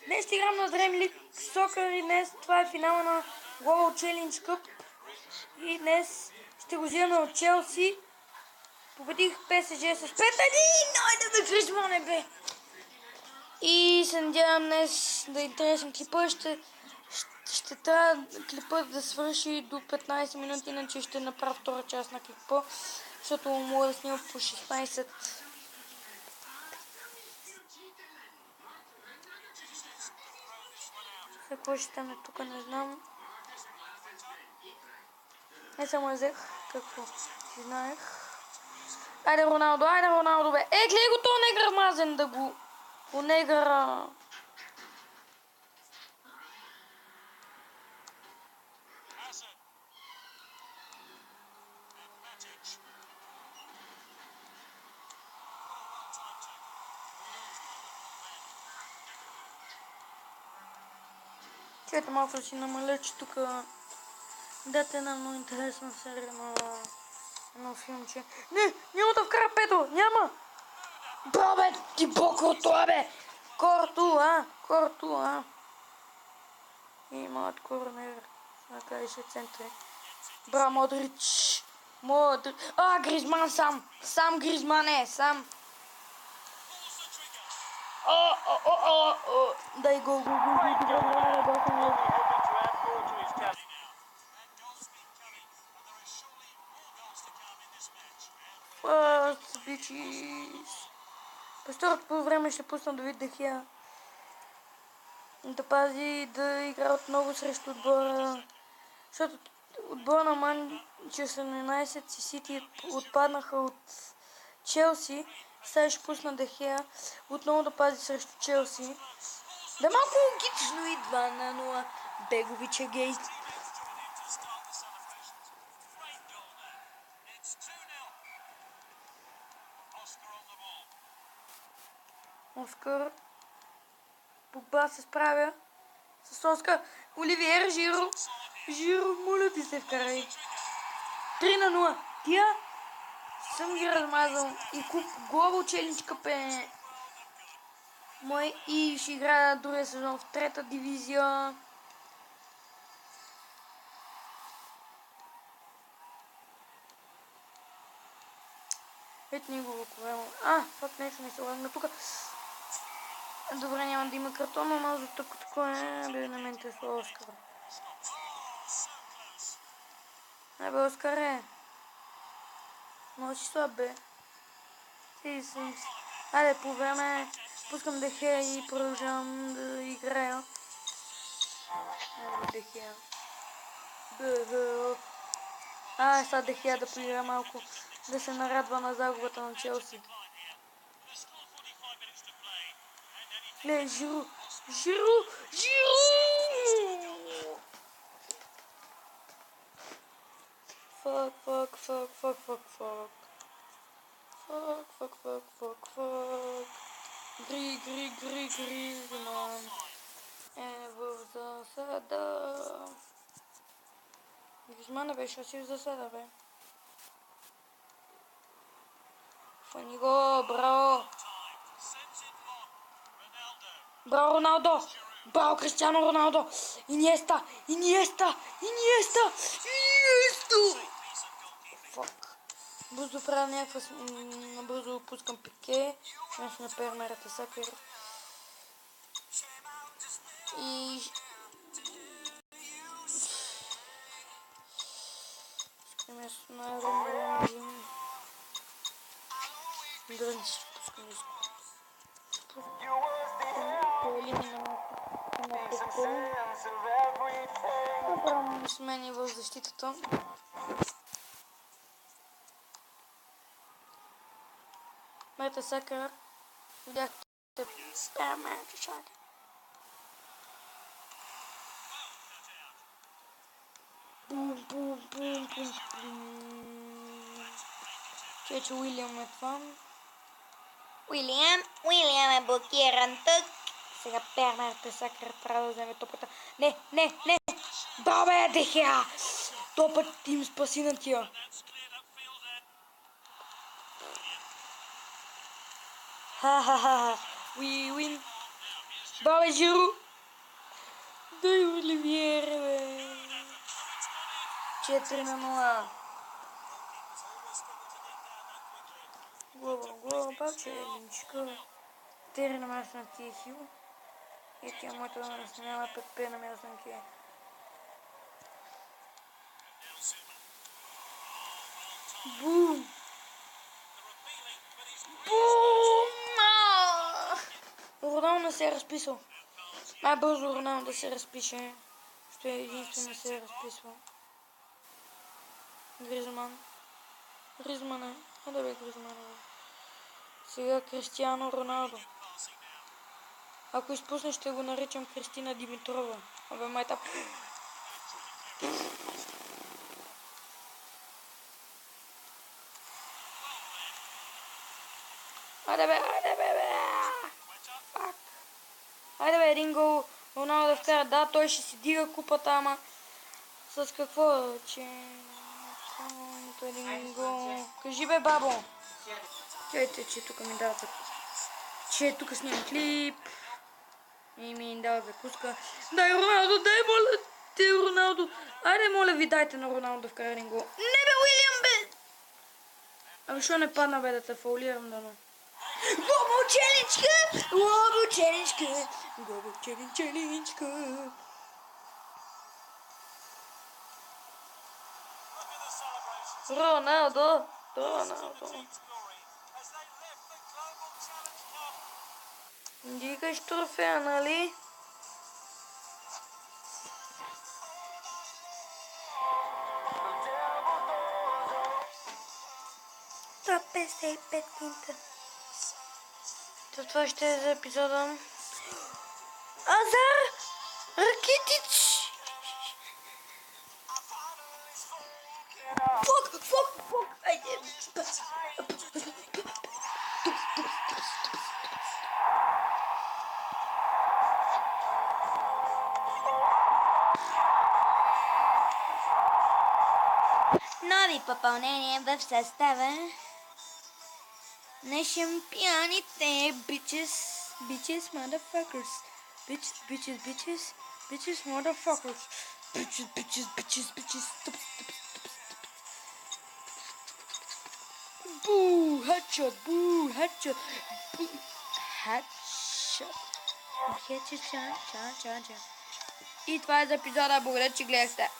Днес ще играм на Dream League Soccer и днес това е финала на Global Challenge Cup. И днес ще го вземем от Челси. Победих ПСЖ с 5-1. Айде да Гризмане, бе! И се надявам днес да е интересен клипа. Ще трябва клипът да свърши до 15 минути, иначе ще направя втора част на клипа, защото мога да снимам по 16. Какво ще стане тук, не знам. Не само взех, какво си знаех. Айде Роналдо, бе. Гледай го този негър мазен да го... негъра. Чето малко да си намаля, че тук дате една много интересна серия на едно филмче. Не, няма да вкара Пето, няма! Браво, бе, ти Кортуа, бе! Кортуа. И моят корнер. Къде ще центри. Браво, Модрич. Гризман сам. Сам Гризман е, сам. Дай гол. Бичис. През второто по време ще пусна Давид Де Хеа да пази да игра отново срещу отбора, защото отбора на Манчестър Юнайтед и Сити отпаднаха от Челси. Сега ще пусна Де Хеа отново да пази срещу Челси. Да малко логично и 2-0. Бегович е гей. Оскар. Погба се справя с Оскар. Оливиер, Жиро, моля ти се вкарай. 3-0. Тия съм ги размазал. И куп Global Challenge Cup е мой и ще играя другия сезон в трета дивизия. Ето ни го време. Факт нещо не се лагна тук. Добре, няма да има картон, но за тук такова е. Бе, на мен те са Оскар. Бе, Оскар е. Много си слаб, бе. Айде, по време пускам Де Хеа и продължавам да играя. Де Хеа. Сега Де Хеа да поигра малко. Да се нарадва на загубата на Челси. Не, Жиро! Fuck. Гризман е в засада. Гризман беше си в засада, бе. Фани го, браво! Браво, Роналдо! Браво, Кристиано Роналдо! Иниеста! Фак. Бързо правя някаква... Бързо пускам Пике. Нещо на Пермерата Сакер. И... Искам ясно на Роман. Да ще пускам искам. Направо смени в защитата. Мета Сакър. Видяхте Пермерата Сакер. Бум. Че Уилям е това. Уилям е блокиран тук. Сега Пермерата Сакър трябва да вземе топката. Не. Браво, бе, Де Хеа! Топът им спаси на тия. We win. Бабе Жиру. Дай Оливиера, бе. 4-0. Глава, пачелинчка. 4 на място на Кихил. И тя моето да ме снимава 5 на място на Кихил. Бум! Бум! Роналдо не се е разписал. Най-бързо Роналдо да се разпише. Ще е единствено не се е разписвал. Гризман. Гризман е. Да бе Гризман. Сега Кристиано Роналдо. Ако изпусне, ще го наричам Кристина Димитрова. Абе майта. Айде бе. Пак. Айде бе, един гол. Роналдо да вкара. Да, той ще си дига купата, ама с какво? Че... един гол. Кажи бе, бабо. Чайте, че тук ми дава че тук снимам клип. И ми дава закуска. Дай Роналдо, дай моля те Роналдо. Айде моля ви дайте на Роналдо да вкара един гол. Не бе, Уилиам бе! Ами що не падна бе да те фаулирам дано? Глобал челенджка! Глобал челенджка! Глобал челенджка! Роналдо! Дигаш трофея, нали? Топ 55 кинта. Това ще е за епизода. Азар! Ракетич! Фок! Айде! Нови попълнения в състава на шампионите. Bitches, motherfuckers. Bitches, motherfuckers. Bitches. Boo, headshot. И това е за епизода. Благодаря, че гледахте.